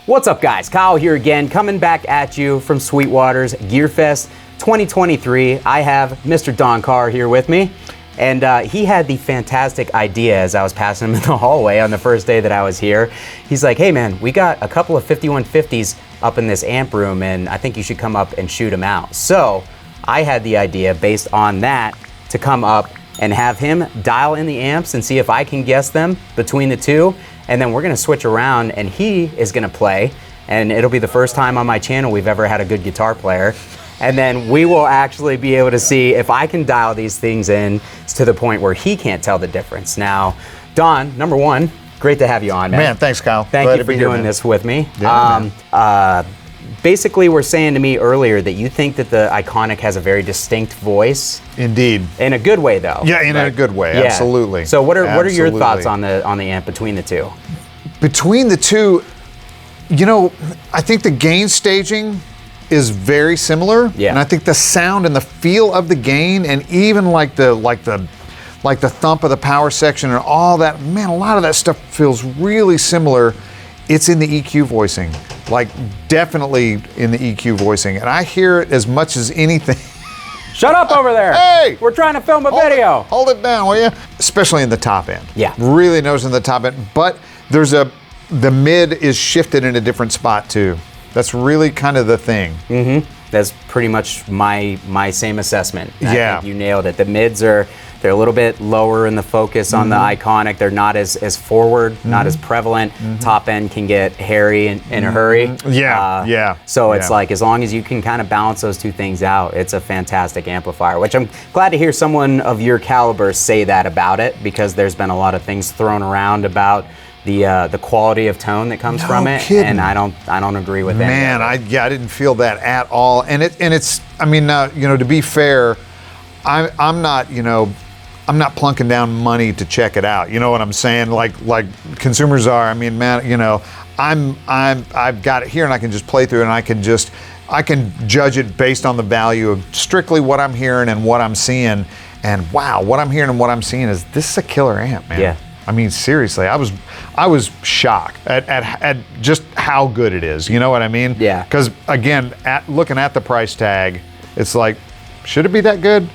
What's up, guys? Kyle here again, coming back at you from Sweetwater's Gear Fest 2023. I have Mr. Don Carr here with me, and he had the fantastic idea as I was passing him in the hallway on the first day that I was here. He's like, hey man, we got a couple of 5150s up in this amp room, and I think you should come up and shoot them out. So I had the idea based on that to come up and have him dial in the amps and see if I can guess them between the two. And then we're gonna switch around and he is gonna play, and it'll be the first time on my channel we've ever had a good guitar player. And then we will actually be able to see if I can dial these things in to the point where he can't tell the difference. Now, Don, number one, great to have you on, man. Man, thanks, Kyle. Thank you for doing this with me. Yeah, basically, were saying to me earlier that you think that the Iconic has a very distinct voice. Indeed. In a good way, though. Yeah, in a good way, Yeah. absolutely. So what are your thoughts on the amp between the two? Between the two, you know, I think the gain staging is very similar. Yeah. And I think the sound and the feel of the gain, and even like the thump of the power section and all that, man, a lot of that stuff feels really similar. It's in the EQ voicing, like definitely in the EQ voicing. And I hear it as much as anything. Shut up over there. Hey! We're trying to film a video. Hold it down, will you? Especially in the top end. Yeah. Really noticing the top end. But the mid is shifted in a different spot too. That's really kind of the thing. Mm-hmm. That's pretty much my same assessment. I think you nailed it. The mids they're a little bit lower in the focus on the Iconic. They're not as forward, not as prevalent. Top end can get hairy in a hurry. So it's like, as long as you can kind of balance those two things out, it's a fantastic amplifier, which I'm glad to hear someone of your caliber say that about it, because there's been a lot of things thrown around about the quality of tone that comes from it, and I don't agree with that. Man, I didn't feel that at all. And it's I mean, you know, to be fair, I'm not, you know, I'm not plunking down money to check it out. You know what I'm saying? Like consumers are. I mean, man, you know, I've got it here and I can just play through it, and I can judge it based on the value of strictly what I'm hearing and what I'm seeing. And wow, what I'm hearing and what I'm seeing is, this is a killer amp, man. Yeah. I mean, seriously, I was shocked at just how good it is. You know what I mean? Yeah. Because again, looking at the price tag, it's like, should it be that good?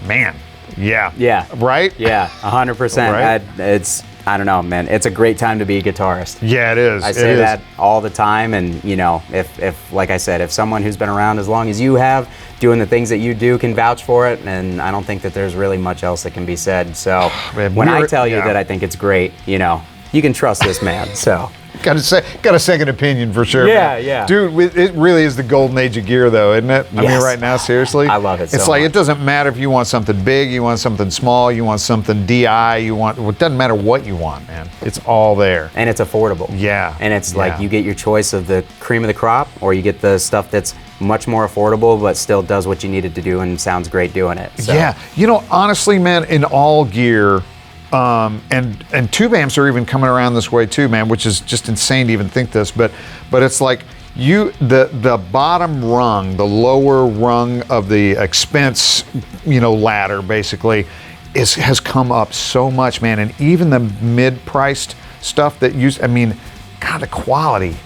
Man, yeah. Yeah. Right? Yeah, 100%. Right? I don't know, man. It's a great time to be a guitarist. Yeah, it is. I say that all the time, and you know, if like I said, if someone who's been around as long as you have, doing the things that you do, can vouch for it, and I don't think that there's really much else that can be said. So when I tell you that I think it's great, you know, you can trust this man. So got a second opinion for sure. Yeah, man. yeah. Dude, it really is the golden age of gear, though, isn't it? I mean, right now, seriously. I love it. It's like, it doesn't matter if you want something big, you want something small, you want something DI, it doesn't matter what you want, man. It's all there. And it's affordable. Yeah. And it's like, you get your choice of the cream of the crop, or you get the stuff that's much more affordable but still does what you needed to do and sounds great doing it. So. Yeah. You know, honestly, man, in all gear, and tube amps are even coming around this way too, man, which is just insane to even think this, but it's like the bottom rung, the lower rung of the expense, you know, ladder basically has come up so much, man. And even the mid-priced stuff that I mean, God, the quality,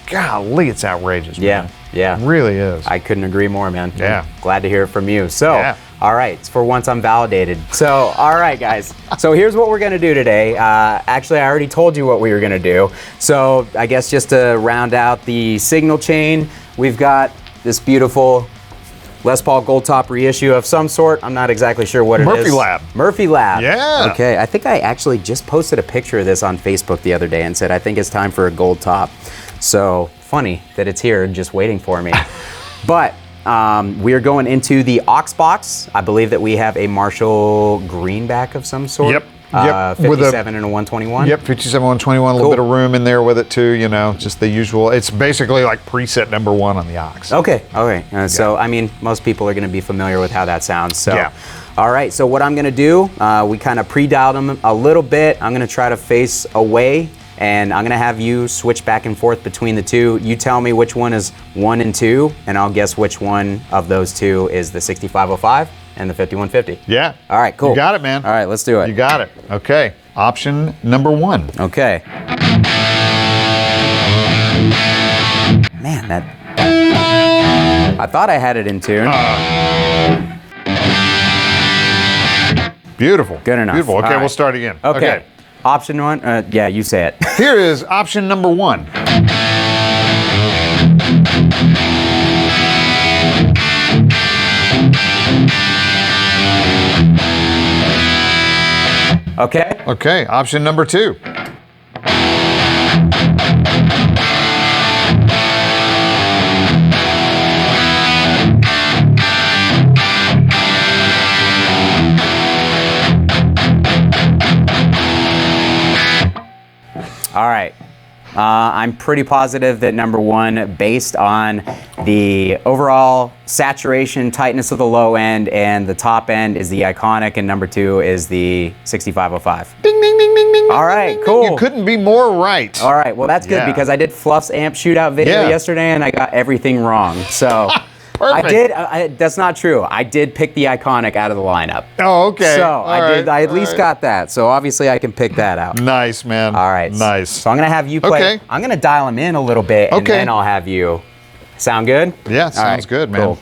golly, it's outrageous, man. Yeah. It really is. I couldn't agree more, man. Yeah. Glad to hear it from you. So, all right, for once I'm validated. So, all right, guys. So here's what we're gonna do today. Actually, I already told you what we were gonna do. So I guess just to round out the signal chain, we've got this beautiful Les Paul Gold Top reissue of some sort. I'm not exactly sure what it is. Murphy Lab. Murphy Lab. Yeah. Okay, I think I actually just posted a picture of this on Facebook the other day and said, I think it's time for a gold top. So funny that it's here just waiting for me. But we are going into the aux box. I believe that we have a Marshall greenback of some sort. Yep. 57 and a 121. Yep, 57, 121, a little bit of room in there with it too, you know, just the usual. It's basically like preset number one on the aux. Okay. So, I mean, most people are going to be familiar with how that sounds. So, all right, so what I'm going to do, we kind of pre-dialed them a little bit. I'm going to try to face away, and I'm going to have you switch back and forth between the two. You tell me which one is 1 and 2, and I'll guess which one of those two is the 6505 and the 5150. Yeah. All right, cool. You got it, man. All right, let's do it. You got it. Okay. Option number 1. Okay. That. I thought I had it in tune. Beautiful. Good enough. Beautiful. Okay, All right. we'll start again. Okay. Option one. Yeah, you say it. Here is option number 1. Okay. Okay, option number 2. All right. I'm pretty positive that number 1, based on the overall saturation, tightness of the low end, and the top end is the Iconic, and number 2 is the 6505. Ding, ding, ding, ding, ding. All right, ding, ding, cool. You couldn't be more right. All right, well that's good Yeah. because I did Fluff's amp shootout video Yeah. yesterday and I got everything wrong. So I Perfect. did. That's not true. I did pick the Iconic out of the lineup. Oh, okay. So All I did. right, I at all least right. got that. So obviously I can pick that out. Nice, man. All right. Nice. So I'm gonna have you play. Okay. I'm gonna dial them in a little bit, and Okay. then I'll have you. Sound good? Yeah, All sounds right, good, man. cool.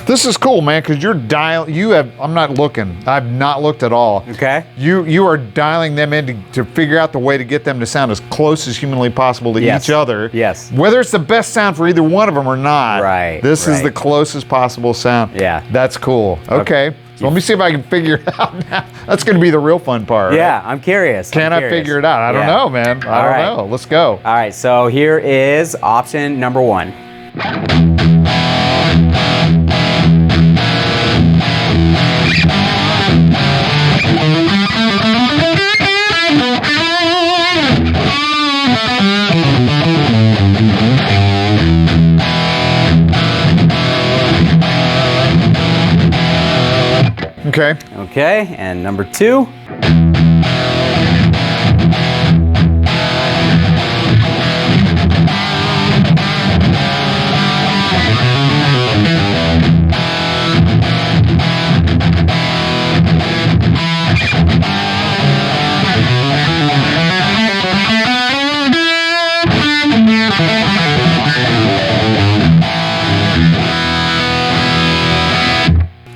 This is cool, man, because you're I'm not looking. I've not looked at all. Okay. You are dialing them in to figure out the way to get them to sound as close as humanly possible to Yes. each other. Yes. Whether it's the best sound for either one of them or not. Right, This is right. the closest possible sound. Yeah. That's cool. Okay. So let me see if I can figure it out now. That's going to be the real fun part. right? Yeah, I'm curious. Can I figure it out? I don't Yeah. know, man. I All don't right. know. Let's go. All right, so here is option number 1. Okay. Okay, and number 2.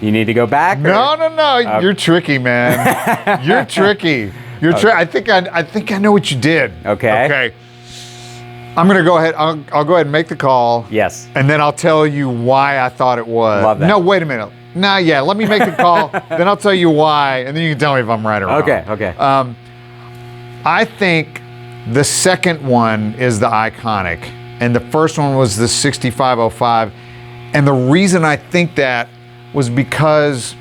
You need to go back? or- No. You're tricky, man. You're tricky. I think I know what you did. Okay. Okay. I'm gonna go ahead. I'll go ahead and make the call. Yes. And then I'll tell you why I thought it was. Love that. No, wait a minute. Nah, yeah. Let me make the call. Then I'll tell you why, and then you can tell me if I'm right or wrong. Okay. I think the second one is the Iconic, and the first one was the 6505. And the reason I think that was because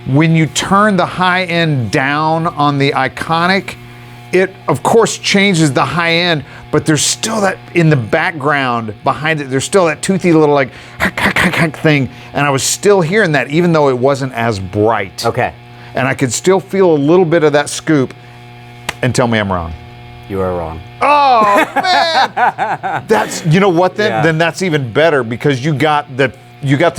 when you turn the high end down on the Iconic, it of course changes the high end, but there's still that in the background behind it, there's still that toothy little like thing. And I was still hearing that even though it wasn't as bright. Okay. And I could still feel a little bit of that scoop. And tell me I'm wrong. You are wrong. Oh man! That's, you know what then? Yeah. Then that's even better because you got the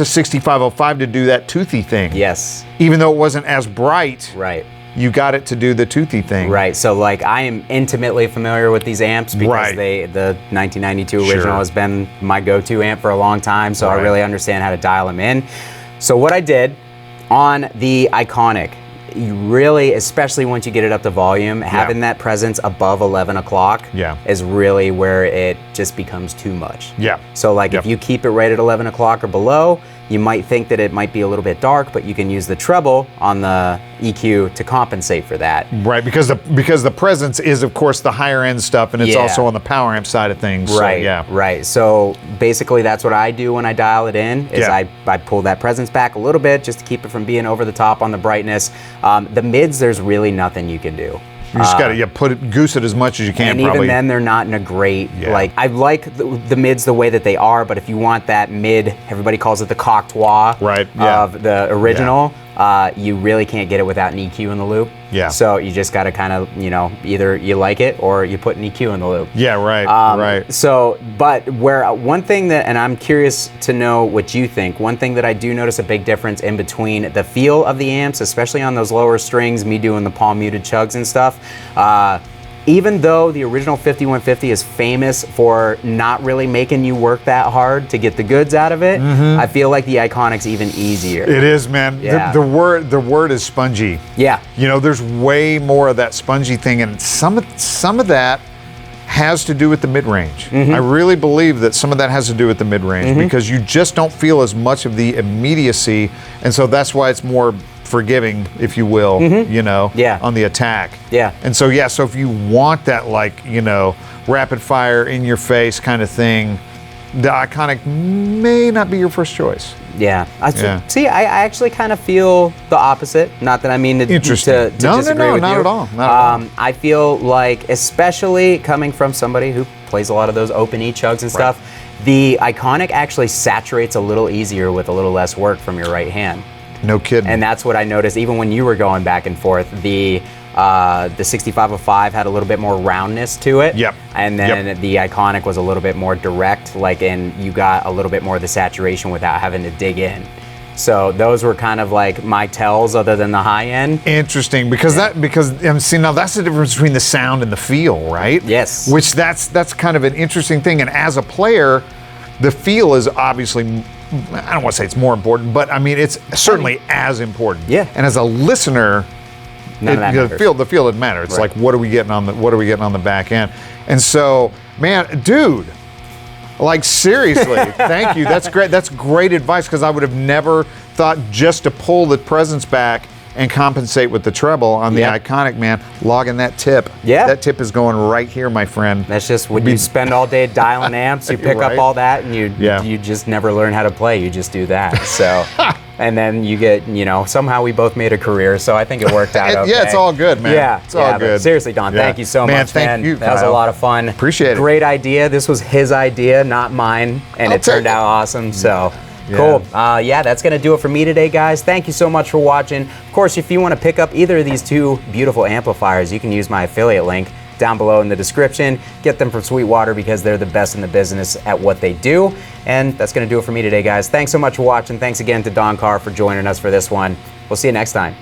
6505 to do that toothy thing. Yes. Even though it wasn't as bright, Right. you got it to do the toothy thing. Right. So like I am intimately familiar with these amps because Right. the 1992 original Sure. has been my go-to amp for a long time, so Right. I really understand how to dial them in. So what I did on the Iconic, you really, especially once you get it up to volume, having that presence above 11 o'clock Yeah. is really where it just becomes too much. Yeah. So like Yep. if you keep it right at 11 o'clock or below, you might think that it might be a little bit dark, but you can use the treble on the EQ to compensate for that. Right, because the presence is of course the higher end stuff, and it's Yeah. also on the power amp side of things. So, Right, yeah. right. So basically that's what I do when I dial it in, is Yeah. I pull that presence back a little bit just to keep it from being over the top on the brightness. The mids, there's really nothing you can do. You just gotta goose it as much as you can. And probably. even then, they're not in a great, Yeah. like, I like the mids the way that they are, but if you want that mid, everybody calls it the cocktois Right, yeah. of the original, you really can't get it without an EQ in the loop. Yeah. So you just got to kind of, either you like it or you put an EQ in the loop. Yeah, right. So, but where one thing that, and I'm curious to know what you think, one thing that I do notice a big difference in between the feel of the amps, especially on those lower strings, me doing the palm muted chugs and stuff, even though the original 5150 is famous for not really making you work that hard to get the goods out of it, I feel like the Iconic's even easier. It is, man. Yeah. The word is spongy. Yeah. There's way more of that spongy thing, and some of that has to do with the mid-range. I really believe that some of that has to do with the mid-range because you just don't feel as much of the immediacy, and so that's why it's more forgiving, if you will, on the attack. Yeah. And so, so if you want that, rapid fire, in your face kind of thing, the Iconic may not be your first choice. Yeah. See, I actually kind of feel the opposite. Not that I mean to disagree with you. No, not at all. I feel like, especially coming from somebody who plays a lot of those open E chugs and stuff, the Iconic actually saturates a little easier with a little less work from your right hand. No kidding. And that's what I noticed even when you were going back and forth. The 6505 had a little bit more roundness to it. Yep. And then the Iconic was a little bit more direct, and you got a little bit more of the saturation without having to dig in. So those were kind of like my tells other than the high end. Interesting, because see, now that's the difference between the sound and the feel, right? Yes. Which that's kind of an interesting thing. And as a player, the feel is obviously, I don't want to say it's more important, but I mean it's certainly as important. Yeah. And as a listener, None of that matters. the feel doesn't matter. It's like what are we getting on the back end? And so, man, dude, like seriously, thank you. That's great. That's great advice, because I would have never thought just to pull the presence back and compensate with the treble on the Iconic, man. Logging that tip. Yeah. That tip is going right here, my friend. That's just when you spend all day dialing amps, you pick up all that, and you just never learn how to play. You just do that. So, and then you get, somehow we both made a career, so I think it worked out okay. Yeah, it's all good, man. Yeah, it's all good. Seriously, Don, thank you so much, man. You, that was a lot of fun. Appreciate it. Great idea. This was his idea, not mine, and it turned out awesome. So. Cool. That's going to do it for me today, guys. Thank you so much for watching. Of course, if you want to pick up either of these two beautiful amplifiers, you can use my affiliate link down below in the description. Get them from Sweetwater because they're the best in the business at what they do. And that's going to do it for me today, guys. Thanks so much for watching. Thanks again to Don Carr for joining us for this one. We'll see you next time.